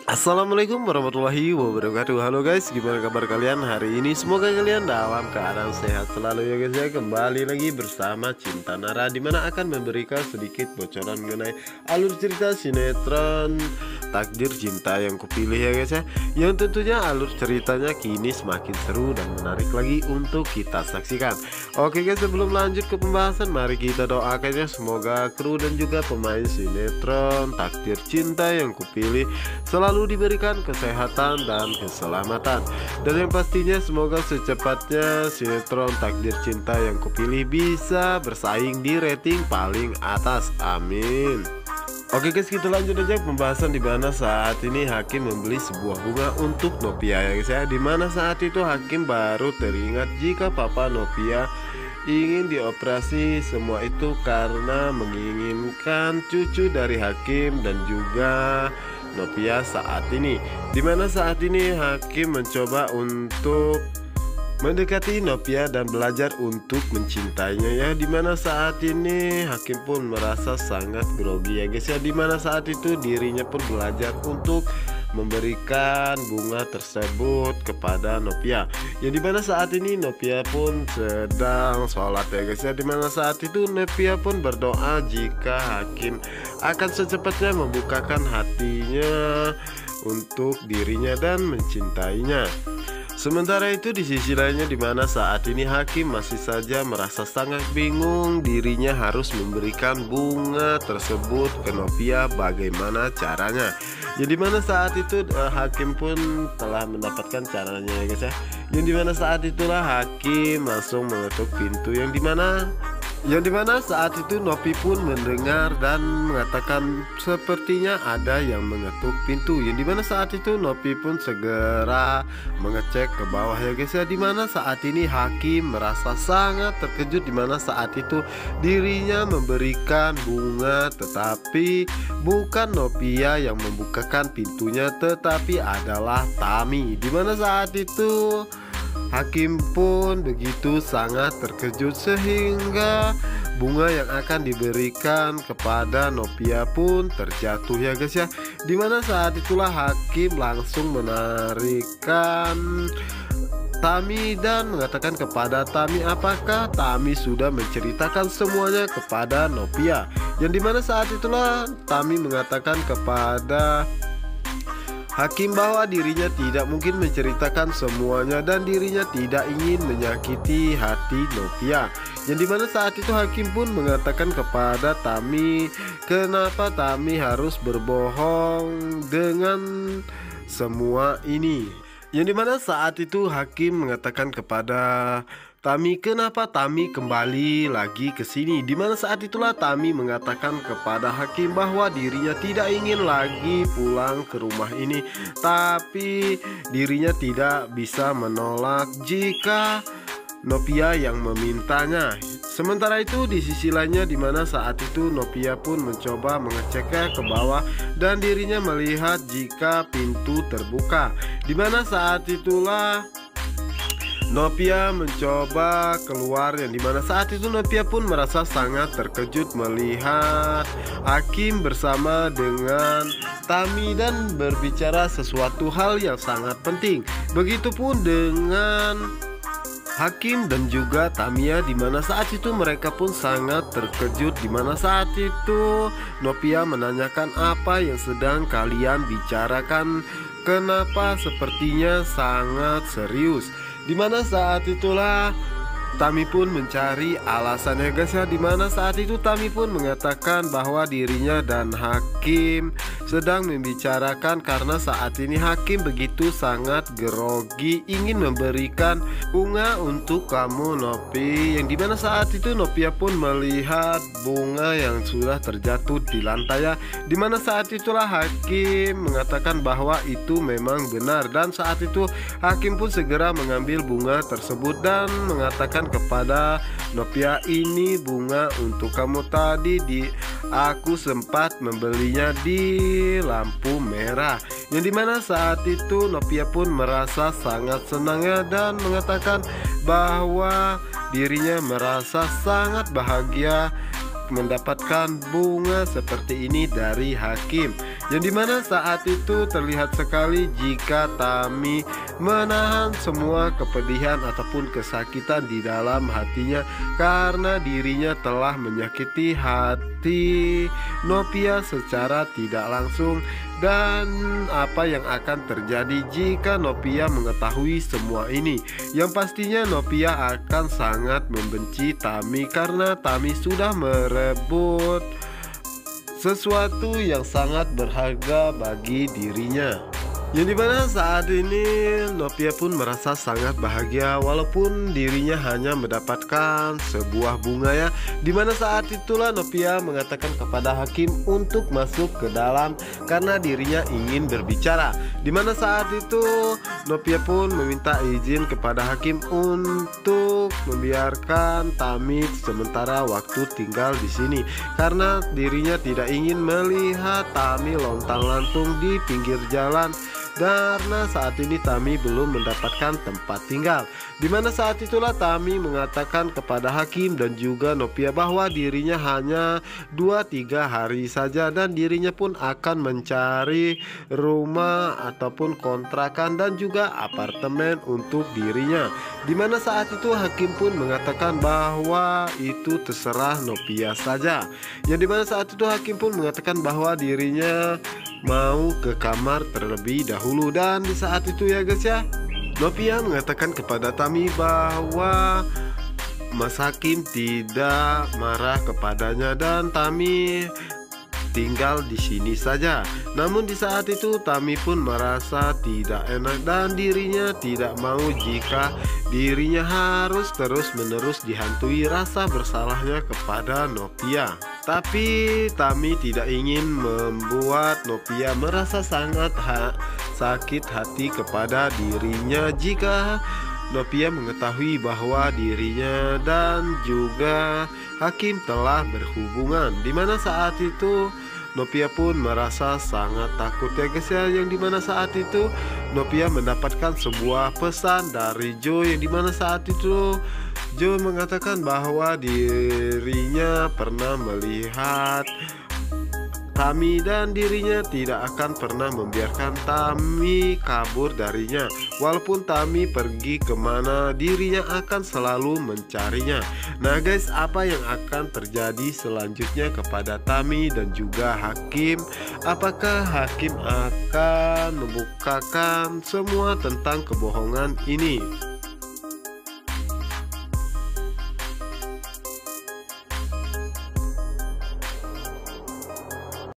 Assalamualaikum warahmatullahi wabarakatuh. Halo guys, gimana kabar kalian hari ini? Semoga kalian dalam keadaan sehat selalu ya guys ya. Kembali lagi bersama Cinta Nara, dimana akan memberikan sedikit bocoran mengenai alur cerita sinetron Takdir Cinta yang kupilih ya guys ya. Yang tentunya alur ceritanya kini semakin seru dan menarik lagi untuk kita saksikan. Oke guys, sebelum lanjut ke pembahasan, mari kita doakan ya, semoga kru dan juga pemain sinetron Takdir Cinta yang kupilih selalu diberikan kesehatan dan keselamatan. Dan yang pastinya semoga secepatnya sinetron Takdir Cinta yang kupilih bisa bersaing di rating paling atas. Amin. Oke guys, kita lanjut aja pembahasan di mana saat ini Hakim membeli sebuah bunga untuk Novia ya guys ya. Dimana saat itu Hakim baru teringat jika papa Novia ingin dioperasi, semua itu karena menginginkan cucu dari Hakim dan juga Novia saat ini. Dimana saat ini Hakim mencoba untuk mendekati Novia dan belajar untuk mencintainya ya. Dimana saat ini Hakim pun merasa sangat grogi ya guys ya. Dimana saat itu dirinya pun belajar untuk memberikan bunga tersebut kepada Novia. Yang dimana saat ini Novia pun sedang sholat ya guys ya. Dimana saat itu Novia pun berdoa jika Hakim akan secepatnya membukakan hatinya untuk dirinya dan mencintainya. Sementara itu di sisi lainnya, dimana saat ini Hakim masih saja merasa sangat bingung dirinya harus memberikan bunga tersebut ke Novia, bagaimana caranya. Yang dimana saat itu Hakim pun telah mendapatkan caranya ya guys ya. Yang dimana saat itulah Hakim langsung mengetuk pintu, yang dimana saat itu Novi pun mendengar dan mengatakan sepertinya ada yang mengetuk pintu. Yang dimana saat itu Novi pun segera mengecek ke bawah ya guys ya. Dimana saat ini Hakim merasa sangat terkejut, dimana saat itu dirinya memberikan bunga, tetapi bukan Novia yang membukakan pintunya, tetapi adalah Tami. Dimana saat itu Hakim pun begitu sangat terkejut sehingga bunga yang akan diberikan kepada Novia pun terjatuh ya guys ya. Dimana saat itulah Hakim langsung menarikkan Tami dan mengatakan kepada Tami apakah Tami sudah menceritakan semuanya kepada Novia. Yang dimana saat itulah Tami mengatakan kepada Hakim bahwa dirinya tidak mungkin menceritakan semuanya dan dirinya tidak ingin menyakiti hati Novia. Yang dimana saat itu Hakim pun mengatakan kepada Tami kenapa Tami harus berbohong dengan semua ini. Yang dimana saat itu Hakim mengatakan kepada Tami kenapa Tami kembali lagi ke sini. Dimana saat itulah Tami mengatakan kepada Hakim bahwa dirinya tidak ingin lagi pulang ke rumah ini, tapi dirinya tidak bisa menolak jika Novia yang memintanya. Sementara itu di sisi lainnya, dimana saat itu Novia pun mencoba mengeceknya ke bawah dan dirinya melihat jika pintu terbuka. Dimana saat itulah Novia mencoba keluar, yang dimana saat itu Novia pun merasa sangat terkejut melihat Hakim bersama dengan Tami dan berbicara sesuatu hal yang sangat penting. Begitupun dengan Hakim dan juga Tamia, dimana saat itu mereka pun sangat terkejut. Dimana saat itu Novia menanyakan apa yang sedang kalian bicarakan, kenapa sepertinya sangat serius. Dimana saat itulah Tami pun mencari alasannya guys ya. Dimana saat itu Tami pun mengatakan bahwa dirinya dan Hakim sedang membicarakan karena saat ini Hakim begitu sangat grogi ingin memberikan bunga untuk kamu Novi. Yang dimana saat itu Novia pun melihat bunga yang sudah terjatuh di lantai ya. Dimana saat itulah Hakim mengatakan bahwa itu memang benar, dan saat itu Hakim pun segera mengambil bunga tersebut dan mengatakan kepada Novia, ini bunga untuk kamu, tadi aku sempat membelinya di lampu merah. Yang dimana saat itu Novia pun merasa sangat senangnya dan mengatakan bahwa dirinya merasa sangat bahagia mendapatkan bunga seperti ini dari Hakim. yang dimana saat itu terlihat sekali jika Tami menahan semua kepedihan ataupun kesakitan di dalam hatinya karena dirinya telah menyakiti hati Nopia secara tidak langsung. Dan apa yang akan terjadi jika Nopia mengetahui semua ini? Yang pastinya Nopia akan sangat membenci Tami karena Tami sudah merebut sesuatu yang sangat berharga bagi dirinya. Yang dimana saat ini Nopia pun merasa sangat bahagia walaupun dirinya hanya mendapatkan sebuah bunga ya. Dimana saat itulah Nopia mengatakan kepada hakim untuk masuk ke dalam karena dirinya ingin berbicara. Dimana saat itu Nopia pun meminta izin kepada hakim untuk membiarkan Tami sementara waktu tinggal di sini karena dirinya tidak ingin melihat Tami lontang-lantung di pinggir jalan. Karena saat ini Tami belum mendapatkan tempat tinggal. Dimana saat itulah Tami mengatakan kepada hakim dan juga Nopia bahwa dirinya hanya 2-3 hari saja dan dirinya pun akan mencari rumah ataupun kontrakan dan juga apartemen untuk dirinya. Dimana saat itu hakim pun mengatakan bahwa itu terserah Nopia saja. Yang dimana saat itu hakim pun mengatakan bahwa dirinya mau ke kamar terlebih dahulu. Dan di saat itu ya guys ya, Nopia mengatakan kepada Tami bahwa Mas Hakim tidak marah kepadanya dan Tami tinggal di sini saja. Namun di saat itu Tami pun merasa tidak enak dan dirinya tidak mau jika dirinya harus terus-menerus dihantui rasa bersalahnya kepada Nopia. Tapi Tami tidak ingin membuat Nopia merasa sangat sakit hati kepada dirinya jika Nopia mengetahui bahwa dirinya dan juga hakim telah berhubungan. Dimana saat itu Nopia pun merasa sangat takut ya guys ya. Yang dimana saat itu Nopia mendapatkan sebuah pesan dari Joe, yang dimana saat itu Joe mengatakan bahwa dirinya pernah melihat Tami dan dirinya tidak akan pernah membiarkan Tami kabur darinya. Walaupun Tami pergi kemana, dirinya akan selalu mencarinya. Nah guys, apa yang akan terjadi selanjutnya kepada Tami dan juga hakim? Apakah hakim akan membukakan semua tentang kebohongan ini?